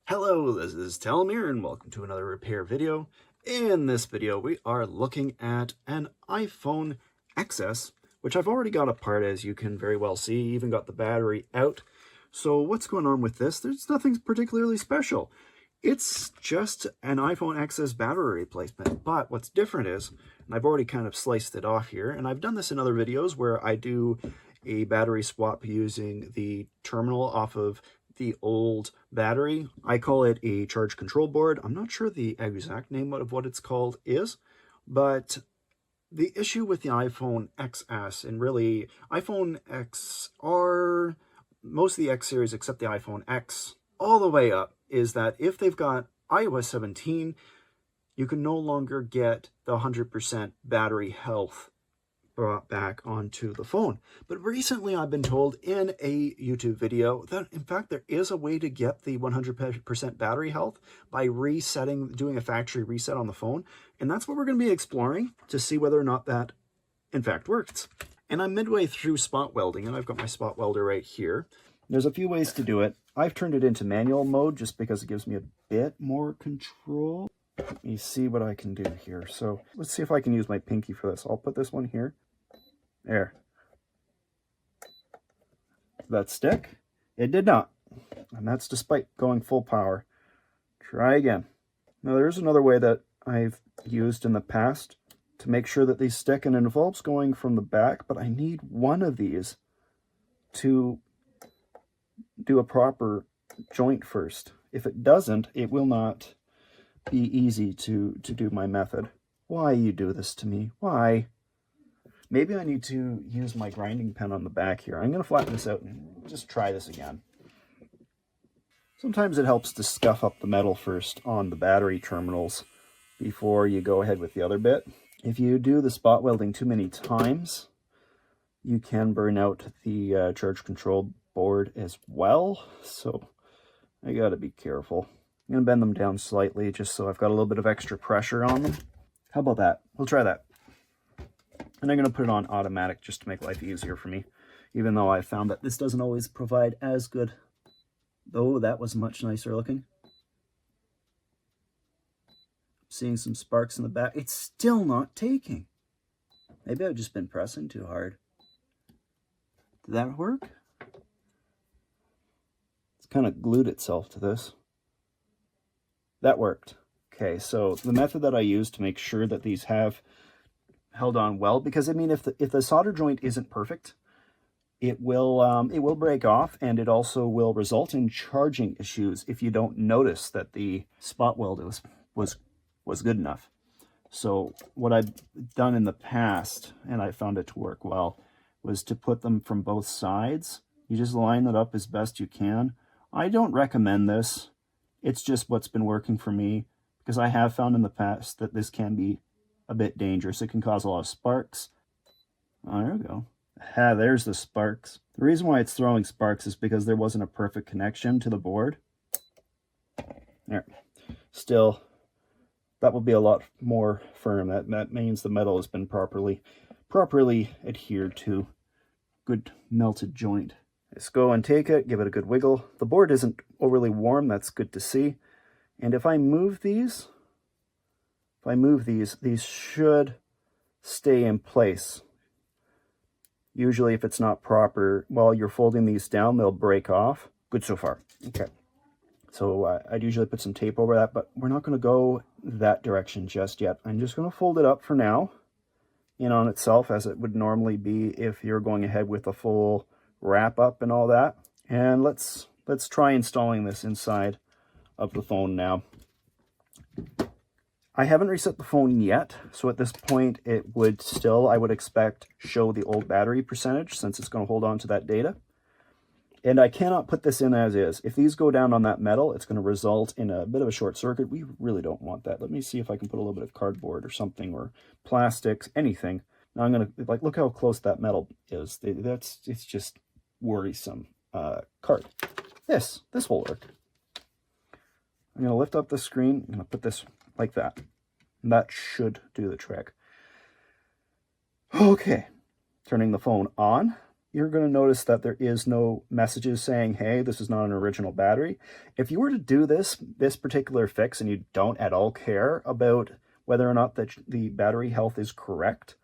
Hello, this is Telmir and welcome to another repair video. In this video, we are looking at an iPhone XS, which I've already got apart, as you can very well see, even got the battery out. So what's going on with this? There's nothing particularly special. It's just an iPhone XS battery replacement, but what's different is, and I've already kind of sliced it off here, and I've done this in other videos where I do a battery swap using the terminal off of the old battery. I call it a charge control board. I'm not sure the exact name of what it's called is, but the issue with the iPhone XS and really iPhone XR, most of the X series except the iPhone X, all the way up, is that if they've got iOS 17, you can no longer get the 100% battery health brought back onto the phone. But recently I've been told in a YouTube video that in fact there is a way to get the 100% battery health by resetting, doing a factory reset on the phone. And that's what we're going to be exploring to see whether or not that in fact works. And I'm midway through spot welding and I've got my spot welder right here. There's a few ways to do it. I've turned it into manual mode just because it gives me a bit more control. Let me see what I can do here. So let's see if I can use my pinky for this. I'll put this one here. There. Did that stick? It did not. And that's despite going full power. Try again. Now there's another way that I've used in the past to make sure that these stick, and it involves going from the back, but I need one of these to do a proper joint first. If it doesn't, it will not be easy to do my method. Why you do this to me? Why? Maybe I need to use my grinding pen on the back here. I'm going to flatten this out and just try this again. Sometimes it helps to scuff up the metal first on the battery terminals before you go ahead with the other bit. If you do the spot welding too many times, you can burn out the charge control board as well. So I got to be careful. I'm going to bend them down slightly just so I've got a little bit of extra pressure on them. How about that? We'll try that. And I'm going to put it on automatic just to make life easier for me, even though I found that this doesn't always provide as good. Though that was much nicer looking. Seeing some sparks in the back. It's still not taking. Maybe I've just been pressing too hard. Did that work? It's kind of glued itself to this. That worked. Okay, so the method that I use to make sure that these have held on well, because I mean, if the solder joint isn't perfect, it will break off, and it also will result in charging issues if you don't notice that the spot weld was good enough. So what I've done in the past, and I found it to work well, was to put them from both sides. You just line it up as best you can. I don't recommend this. It's just what's been working for me, because I have found in the past that this can be a bit dangerous. It can cause a lot of sparks. Oh, there we go. Ah, there's the sparks. The reason why it's throwing sparks is because there wasn't a perfect connection to the board. There. Still, that would be a lot more firm. That means the metal has been properly adhered to. Good melted joint. Let's go and take it, give it a good wiggle. The board isn't overly warm, that's good to see. And if I move these, these should stay in place. Usually if it's not proper, while you're folding these down, they'll break off. Good so far. Okay. So I'd usually put some tape over that, but we're not going to go that direction just yet. I'm just going to fold it up for now, in on itself, as it would normally be if you're going ahead with a full wrap up and all that. And let's try installing this inside of the phone now. I haven't reset the phone yet, so at this point it would still, I would expect, show the old battery percentage since it's going to hold on to that data. And I cannot put this in as is. If these go down on that metal, it's going to result in a bit of a short circuit. We really don't want that. Let me see if I can put a little bit of cardboard or something, or plastics, anything. Now I'm going to, like, look how close that metal is. It's just worrisome. Card. This will work. I'm going to lift up the screen. I'm going to put this like that. And that should do the trick. Okay. Turning the phone on. you're going to notice that there is no messages saying, hey, this is not an original battery. If you were to do this particular fix and you don't at all care about whether or not the battery health is correct,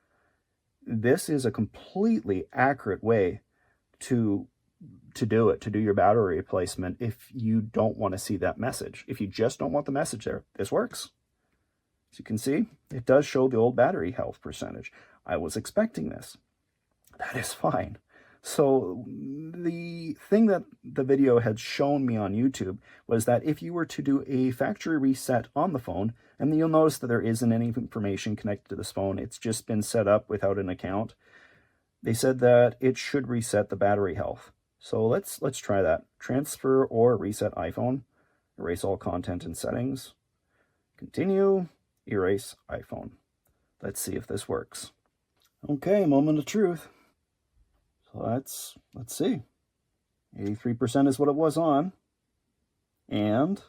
this is a completely accurate way to do your battery replacement if you don't want to see that message. If you just don't want the message there, this works. As you can see, it does show the old battery health percentage. I was expecting this. That is fine. So the thing that the video had shown me on YouTube was that if you were to do a factory reset on the phone, and you'll notice that there isn't any information connected to this phone, it's just been set up without an account. They said that it should reset the battery health. So let's try that. Transfer or reset iPhone. Erase all content and settings. Continue. Erase iPhone. Let's see if this works. Okay, moment of truth. So let's see. 83% is what it was on, and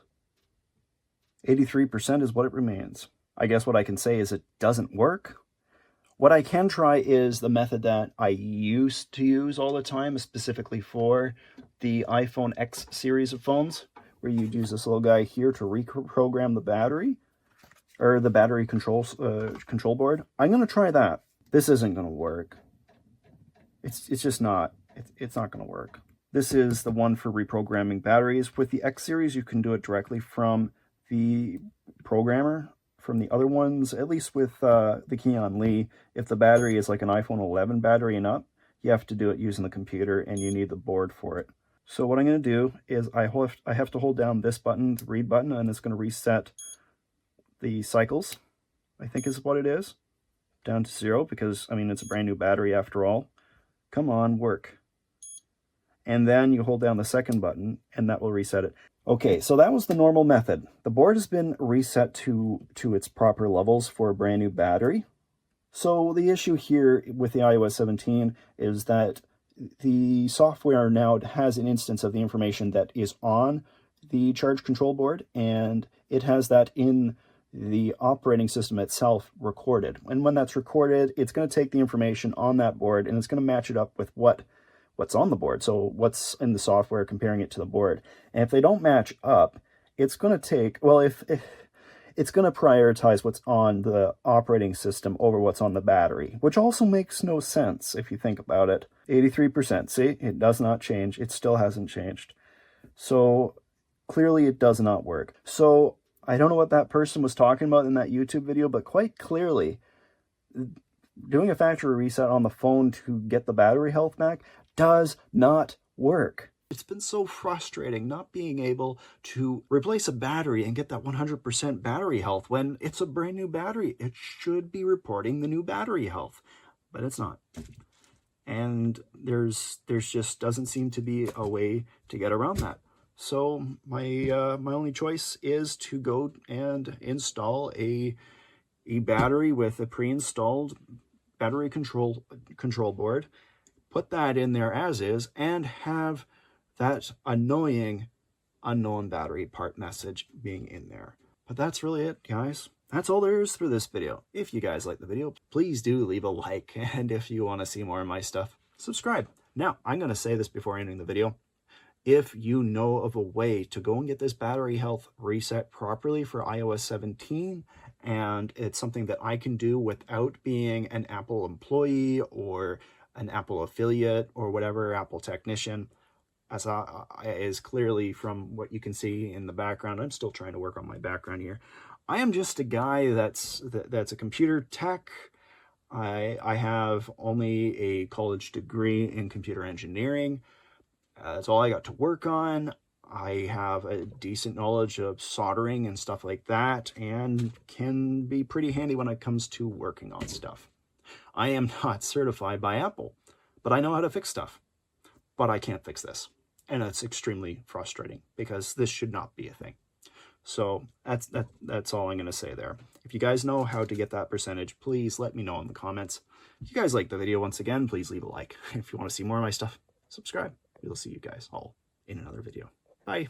83% is what it remains. I guess what I can say is it doesn't work. What I can try is the method that I used to use all the time, specifically for the iPhone X series of phones, where you'd use this little guy here to reprogram the battery, or the battery control board. I'm going to try that. This isn't going to work. It's just not. It's not going to work. This is the one for reprogramming batteries. With the X series, you can do it directly from the programmer. From the other ones, at least with the Keon Lee, if the battery is like an iPhone 11 battery and up, you have to do it using the computer, and you need the board for it. So what I'm going to do is I have to hold down this button, the read button, and it's going to reset the cycles, I think is what it is, down to 0, because, I mean, it's a brand new battery after all. Come on, work. And then you hold down the second button, and that will reset it. Okay, so that was the normal method. The board has been reset to its proper levels for a brand new battery. So the issue here with the iOS 17 is that the software now has an instance of the information that is on the charge control board, and it has that in the operating system itself recorded. And when that's recorded, it's going to take the information on that board and it's going to match it up with what's on the board. So what's in the software, comparing it to the board. And if they don't match up, it's going to take, well, if it's going to prioritize what's on the operating system over what's on the battery, which also makes no sense if you think about it. 83%, see, it does not change. It still hasn't changed. So clearly it does not work. So I don't know what that person was talking about in that YouTube video, but quite clearly, doing a factory reset on the phone to get the battery health back does not work. It's been so frustrating not being able to replace a battery and get that 100% battery health when it's a brand new battery. It should be reporting the new battery health, but it's not. And there's just doesn't seem to be a way to get around that. So my only choice is to go and install a battery with a pre-installed battery control board, put that in there as is, and have that annoying unknown battery part message being in there. But that's really it, guys. That's all there is for this video. If you guys like the video, please do leave a like, and if you want to see more of my stuff, subscribe. Now, I'm going to say this before ending the video. If you know of a way to go and get this battery health reset properly for iOS 17, and it's something that I can do without being an Apple employee or an Apple affiliate or whatever, Apple technician, as is clearly from what you can see in the background. I'm still trying to work on my background here. I am just a guy that's a computer tech. I have only a college degree in computer engineering. That's all I got to work on. I have a decent knowledge of soldering and stuff like that, and can be pretty handy when it comes to working on stuff. I am not certified by Apple, but I know how to fix stuff. But I can't fix this. And it's extremely frustrating because this should not be a thing. So that's all I'm going to say there. If you guys know how to get that percentage, please let me know in the comments. If you guys like the video, once again, please leave a like. If you want to see more of my stuff, subscribe. We'll see you guys all in another video. Bye.